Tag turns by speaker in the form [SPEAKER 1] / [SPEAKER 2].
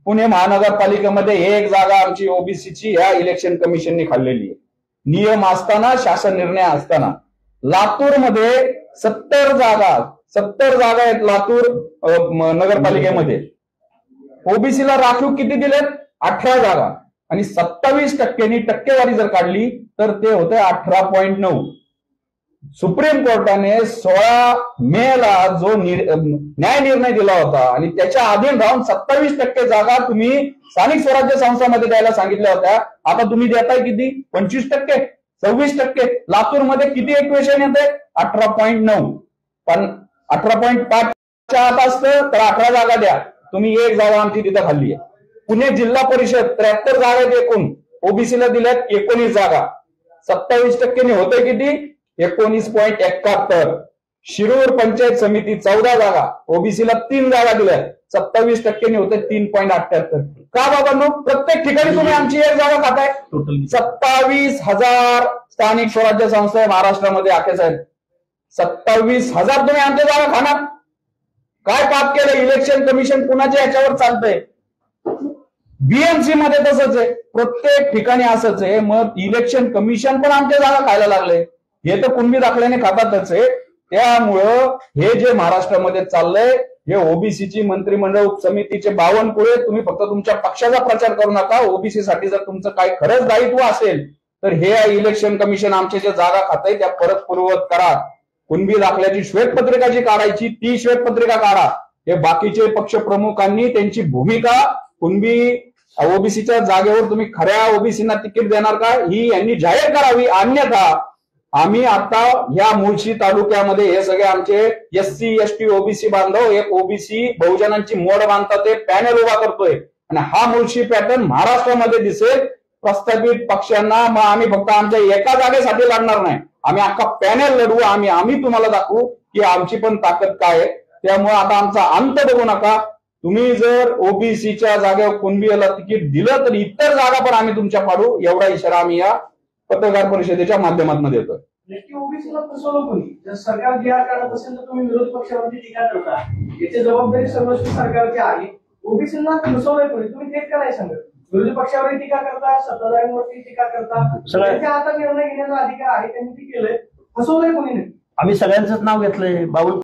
[SPEAKER 1] पुणे महानगरपालिकेमध्ये एक जागा आमची ओबीसीची या इलेक्शन कमिशनने खाल्लेली आहे, नियम असताना, शासन निर्णय असताना. लातूरमध्ये 70 जागा आहेत लातूर नगरपालिकेमध्ये. ओबीसीला राखीव किती दिलेत? 18 जागा, आणि 27% टक्केवारी जर काढली तर ते होते 18.9. सुप्रीम कोर्टाने 16 मे ला जो न्याय निर्णय दिला होता आणि त्याच्या अधीन राहून 27% जागा तुम्ही स्थानिक स्वराज्य संस्थांमध्ये द्यायला सांगितल्या होत्या. आता तुम्ही देताय किती? 25%, 26%. लातूरमध्ये किती इक्वेशन येते? 18.9. पण 18.5 आत असतं तर 18 जागा द्या. तुम्ही एक जागा आमची तिथं खाल्ली आहे. पुणे जिल्हा परिषद 73 जागा आहेत एकूण, ओबीसीला दिल्यात 19 जागा. 27% होते किती? 19.71. शिरूर पंचायत समिती 14 जागा, ओबीसीला 3 जागा दिल्या, 27% होते 3.78. का बाबा? प्रत्येक ठिकाणी तुम्ही आमची एक जागा खाताय. 27,000 स्थानिक स्वराज्य संस्था महाराष्ट्रामध्ये आखेच आहेत. 27,000 तुम्ही आमच्या जागा खाणार? काय पाप केलं? इलेक्शन कमिशन कुणाच्या ह्याच्यावर चालतंय? बीएमसी मध्ये तसंच आहे, प्रत्येक ठिकाणी असंच आहे. मग इलेक्शन कमिशन पण आमच्या जागा खायला लागले. हे तर कुणबी दाखल्याने खातातच आहे. त्यामुळं हे जे महाराष्ट्रामध्ये चाललंय, हे ओबीसीची मंत्रिमंडळ उपसमितीचे 52 पुढे तुम्ही फक्त तुमच्या पक्षाचा प्रचार करू नका. ओबीसी साठी जर तुमचं काही खरंच दायित्व असेल तर हे इलेक्शन कमिशन आमचे जे जागा खातंय त्या परत पूर्ववत करा. कुणबी दाखल्याची श्वेतपत्रिका जी काढायची ती श्वेतपत्रिका काढा. हे बाकीचे पक्ष प्रमुखांनी त्यांची भूमिका कुणबी ओबीसीच्या जागेवर तुम्ही खऱ्या ओबीसीना तिकीट देणार का ही यांनी जाहीर करावी. अन्यथा आम्ही आता या मुळशी तालुक्यामध्ये हे सगळे आमचे एससी एसटी ओबीसी बांधव एक ओबीसी बहुजनांची मोड बांधतात ते पॅनल उभा करतोय आणि हा मुळशी पॅटर्न महाराष्ट्रामध्ये दिसेल. प्रस्थापित पक्षांना मग आम्ही फक्त आमच्या एका जागेसाठी लढणार नाही, आम्ही अख्खा पॅनल लढवू. आम्ही तुम्हाला दाखवू की आमची पण ताकद काय आहे. त्यामुळे आता आमचा अंत बघू नका. तुम्ही जर ओबीसीच्या जागेवर कुणबीला तिकीट दिलं तर इतर जागा पण आम्ही तुमच्या पाडू, एवढा इशारा आम्ही या पत्रकार परिषदेच्या माध्यमातून देतो.
[SPEAKER 2] ओबीसीला फसवलं कोणी? जर सरकार जी आर काढत असेल तर तुम्ही विरोधी पक्षावरती टीका करता, याची जबाबदारी सर्वस्वी सरकारची आहे. ओबीसीला फसवलंय कोणी? तुम्ही तेच करायला सांगत. विरोधी पक्षावरही टीका करता, सत्ताधाऱ्यांवरती टीका करता. त्यांच्या हातात निर्णय घेण्याचा अधिकार आहे, त्यांनी ते केलंय. फसवलंय कोणी?
[SPEAKER 3] आम्ही सगळ्यांचंच नाव घेतलंय. बाबू